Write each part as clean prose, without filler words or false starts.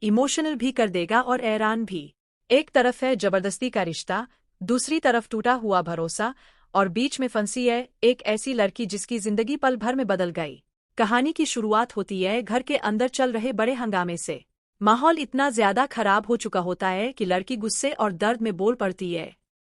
Emotional भी कर देगा और हैरान भी। एक तरफ है जबरदस्ती का रिश्ता, दूसरी तरफ टूटा हुआ भरोसा, और बीच में फंसी है एक ऐसी लड़की जिसकी जिंदगी पल भर में बदल गई। कहानी की शुरुआत होती है घर के अंदर चल रहे बड़े हंगामे से। माहौल इतना ज्यादा खराब हो चुका होता है कि लड़की गुस्से और दर्द में बोल पड़ती है,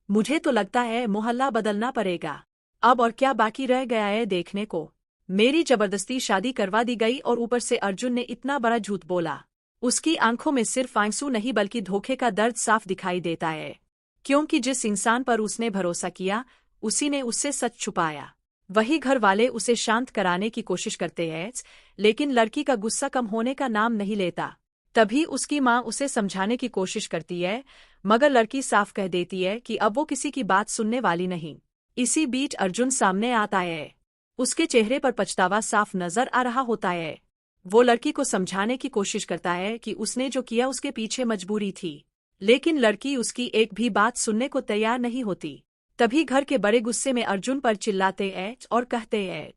मुझे तो लगता है मोहल्ला बदलना पड़ेगा। अब और क्या बाकी रह गया है देखने को। मेरी जबरदस्ती शादी करवा दी गई और ऊपर से अर्जुन ने इतना बड़ा झूठ बोला। उसकी आंखों में सिर्फ आंसू नहीं बल्कि धोखे का दर्द साफ दिखाई देता है, क्योंकि जिस इंसान पर उसने भरोसा किया उसी ने उससे सच छुपाया। वही घर वाले उसे शांत कराने की कोशिश करते हैं, लेकिन लड़की का गुस्सा कम होने का नाम नहीं लेता। तभी उसकी माँ उसे समझाने की कोशिश करती है, मगर लड़की साफ कह देती है कि अब वो किसी की बात सुनने वाली नहीं। इसी बीच अर्जुन सामने आता है। उसके चेहरे पर पछतावा साफ नजर आ रहा होता है। वो लड़की को समझाने की कोशिश करता है कि उसने जो किया उसके पीछे मजबूरी थी, लेकिन लड़की उसकी एक भी बात सुनने को तैयार नहीं होती। तभी घर के बड़े गुस्से में अर्जुन पर चिल्लाते हैं और कहते हैं,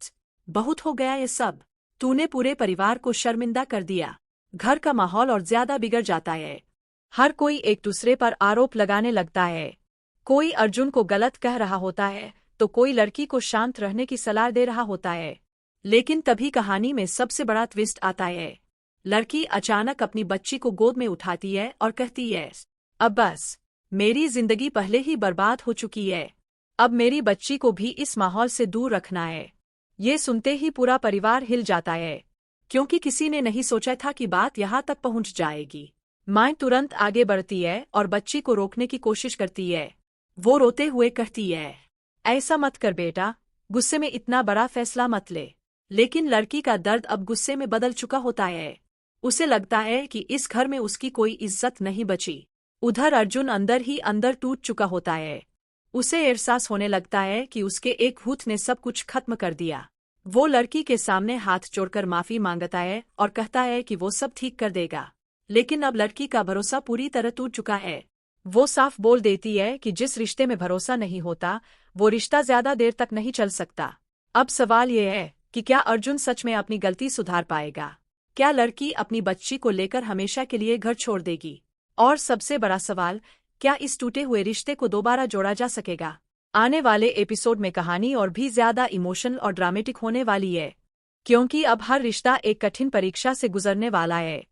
बहुत हो गया ये सब, तूने पूरे परिवार को शर्मिंदा कर दिया। घर का माहौल और ज्यादा बिगड़ जाता है। हर कोई एक दूसरे पर आरोप लगाने लगता है। कोई अर्जुन को गलत कह रहा होता है तो कोई लड़की को शांत रहने की सलाह दे रहा होता है। लेकिन तभी कहानी में सबसे बड़ा ट्विस्ट आता है। लड़की अचानक अपनी बच्ची को गोद में उठाती है और कहती है, अब बस, मेरी जिंदगी पहले ही बर्बाद हो चुकी है, अब मेरी बच्ची को भी इस माहौल से दूर रखना है। ये सुनते ही पूरा परिवार हिल जाता है, क्योंकि किसी ने नहीं सोचा था कि बात यहाँ तक पहुँच जाएगी। माँ तुरंत आगे बढ़ती है और बच्ची को रोकने की कोशिश करती है। वो रोते हुए कहती है, ऐसा मत कर बेटा, गुस्से में इतना बड़ा फैसला मत ले। लेकिन लड़की का दर्द अब गुस्से में बदल चुका होता है। उसे लगता है कि इस घर में उसकी कोई इज्जत नहीं बची। उधर अर्जुन अंदर ही अंदर टूट चुका होता है। उसे एहसास होने लगता है कि उसके एक हुट ने सब कुछ खत्म कर दिया। वो लड़की के सामने हाथ जोड़कर माफी मांगता है और कहता है कि वो सब ठीक कर देगा। लेकिन अब लड़की का भरोसा पूरी तरह टूट चुका है। वो साफ बोल देती है कि जिस रिश्ते में भरोसा नहीं होता वो रिश्ता ज्यादा देर तक नहीं चल सकता। अब सवाल ये है कि क्या अर्जुन सच में अपनी गलती सुधार पाएगा? क्या लड़की अपनी बच्ची को लेकर हमेशा के लिए घर छोड़ देगी? और सबसे बड़ा सवाल, क्या इस टूटे हुए रिश्ते को दोबारा जोड़ा जा सकेगा? आने वाले एपिसोड में कहानी और भी ज्यादा इमोशनल और ड्रामेटिक होने वाली है, क्योंकि अब हर रिश्ता एक कठिन परीक्षा से गुजरने वाला है।